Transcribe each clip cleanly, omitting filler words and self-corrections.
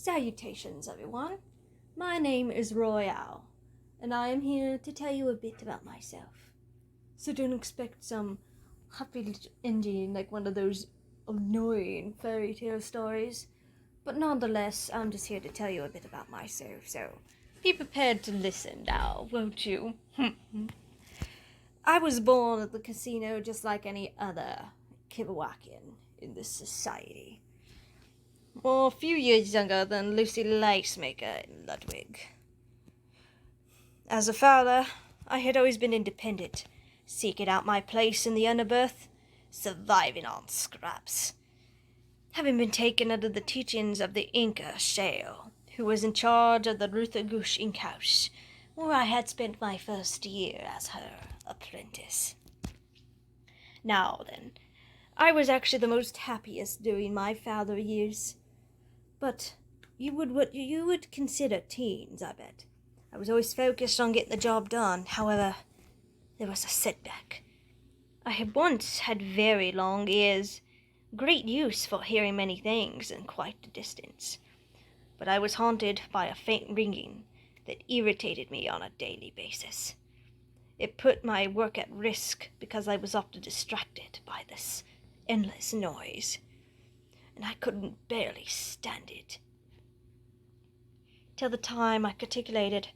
Salutations, everyone. My name is Royale, and I am here to tell you a bit about myself. So don't expect some happy little ending like one of those annoying fairy tale stories. But nonetheless, I'm just here to tell you a bit about myself, so be prepared to listen now, won't you? I was born at the casino just like any other Kibawakian in this society. Well, a few years younger than Lucy Lacemaker in Ludwig. As a father, I had always been independent, seeking out my place in the underbirth, surviving on scraps. Having been taken under the teachings of the Inca Shale, who was in charge of the Ruthergush Ink House, where I had spent my first year as her apprentice. Now then, I was actually the most happiest during my father years. But what you would consider teens, I bet. I was always focused on getting the job done. However, there was a setback. I had once had very long ears, great use for hearing many things and quite a distance. But I was haunted by a faint ringing that irritated me on a daily basis. It put my work at risk because I was often distracted by this endless noise, and I couldn't barely stand it. Till the time I articulated,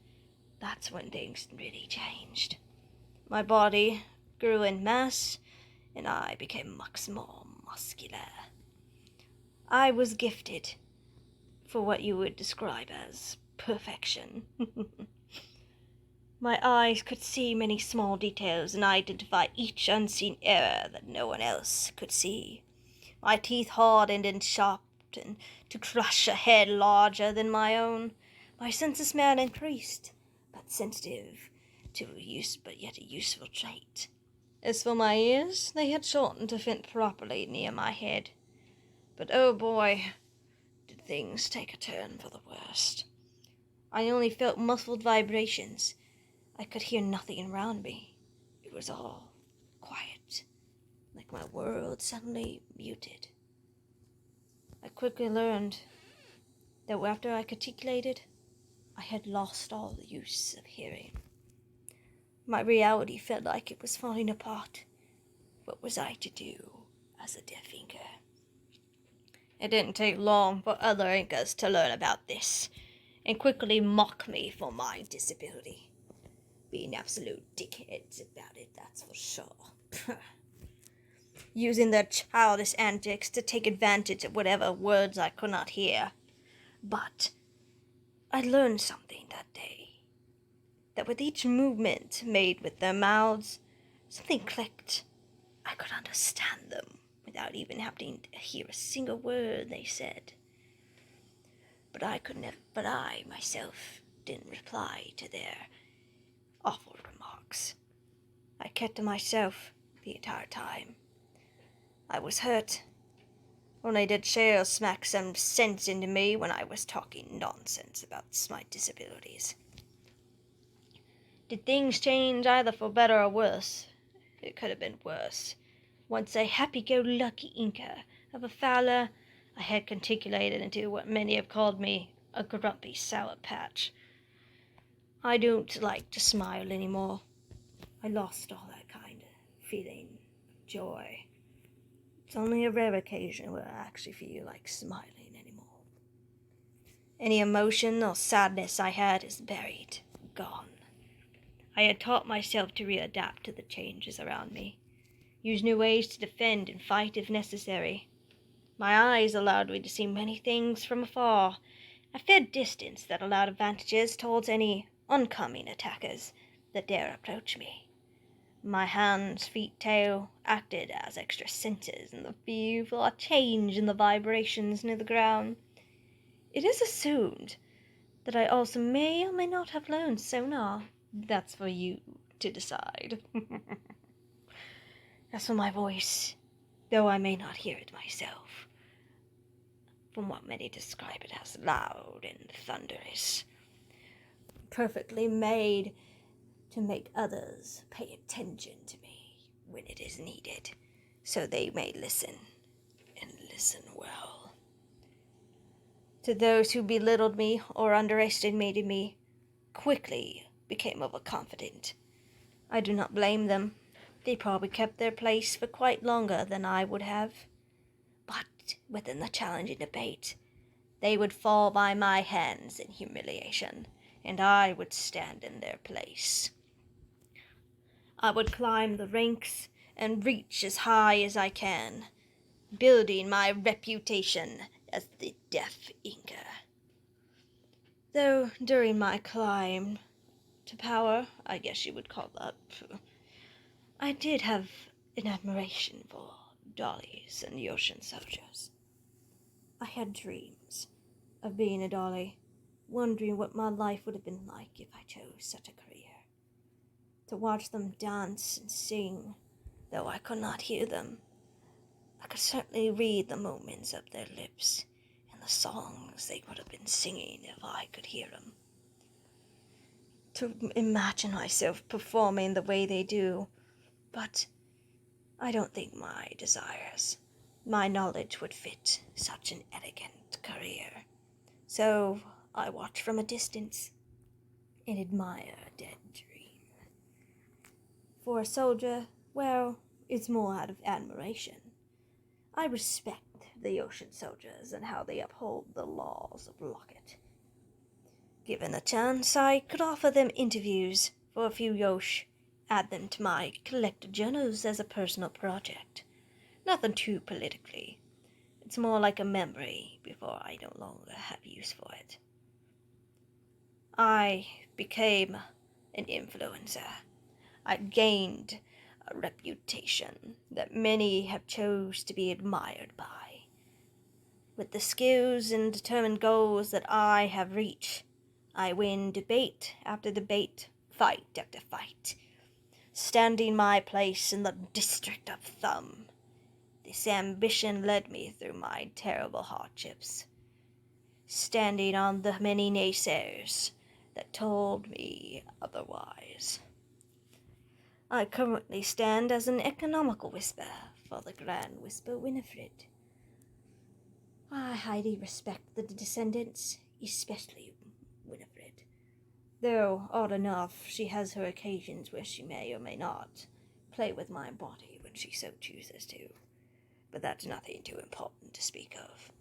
that's when things really changed. My body grew in mass, and I became much more muscular. I was gifted for what you would describe as perfection. My eyes could see many small details and identify each unseen error that no one else could see. My teeth hardened and sharpened to crush a head larger than my own. My sense of smell increased, but sensitive to but yet a useful trait. As for my ears, they had shortened to fit properly near my head. But oh boy, did things take a turn for the worst. I only felt muffled vibrations. I could hear nothing around me. It was all quiet, like my world suddenly muted. I quickly learned that after I articulated, I had lost all the use of hearing. My reality felt like it was falling apart. What was I to do as a deaf Inca? It didn't take long for other Incas to learn about this and quickly mock me for my disability. Being absolute dickheads about it, that's for sure. Using their childish antics to take advantage of whatever words I could not hear. But I learned something that day. That with each movement made with their mouths, something clicked. I could understand them without even having to hear a single word they said. But I myself didn't reply to their awful remarks. I kept to myself the entire time. I was hurt. Only did Shale smack some sense into me when I was talking nonsense about my disabilities. Did things change either for better or worse? It could have been worse. Once a happy-go-lucky Inca of a fowler, I had conticulated into what many have called me a grumpy sour patch. I don't like to smile anymore. I lost all that kind of feeling of joy. It's only a rare occasion where I actually feel like smiling anymore. Any emotion or sadness I had is buried, gone. I had taught myself to readapt to the changes around me, use new ways to defend and fight if necessary. My eyes allowed me to see many things from afar, a fair distance that allowed advantages towards any oncoming attackers that dare approach me. My hands, feet, tail acted as extra senses in the view for a change in the vibrations near the ground. It is assumed that I also may or may not have learned sonar. That's for you to decide. As for my voice, though I may not hear it myself, from what many describe it as loud and thunderous, perfectly made to make others pay attention to me when it is needed, so they may listen, and listen well. to those who belittled me or underestimated me, quickly became overconfident. I do not blame them. They probably kept their place for quite longer than I would have. But within the challenging debate, they would fall by my hands in humiliation, and I would stand in their place. I would climb the ranks and reach as high as I can, building my reputation as the Deaf Inca. Though during my climb to power, I guess you would call that, I did have an admiration for dollies and ocean soldiers. I had dreams of being a dolly, wondering what my life would have been like if I chose such a career. To watch them dance and sing, though I could not hear them, I could certainly read the movements of their lips and the songs they would have been singing if I could hear them. To imagine myself performing the way they do, but I don't think my desires, my knowledge would fit such an elegant career. So I watch from a distance and admire a dead dream. For a soldier, well, it's more out of admiration. I respect the ocean soldiers and how they uphold the laws of Locket. Given a chance, I could offer them interviews for a few Yosh, add them to my collected journals as a personal project. Nothing too politically. It's more like a memory before I no longer have use for it. I became an influencer. I gained a reputation that many have chose to be admired by. With the skills and determined goals that I have reached, I win debate after debate, fight after fight, standing my place in the District of Thumb. This ambition led me through my terrible hardships, standing on the many naysayers that told me otherwise. I currently stand as an economical whisper for the Grand Whisper Winifred. I highly respect the descendants, especially Winifred. Though, odd enough, she has her occasions where she may or may not play with my body when she so chooses to. But that's nothing too important to speak of.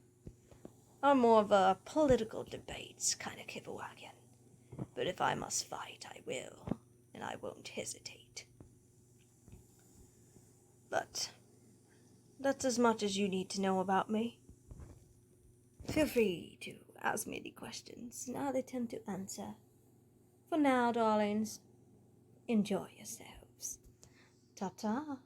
I'm more of a political debates kind of kibble-wagon. But if I must fight, I will, and I won't hesitate. But that's as much as you need to know about me. Feel free to ask me any questions, and I'll attempt to answer. For now, darlings, enjoy yourselves. Ta-ta.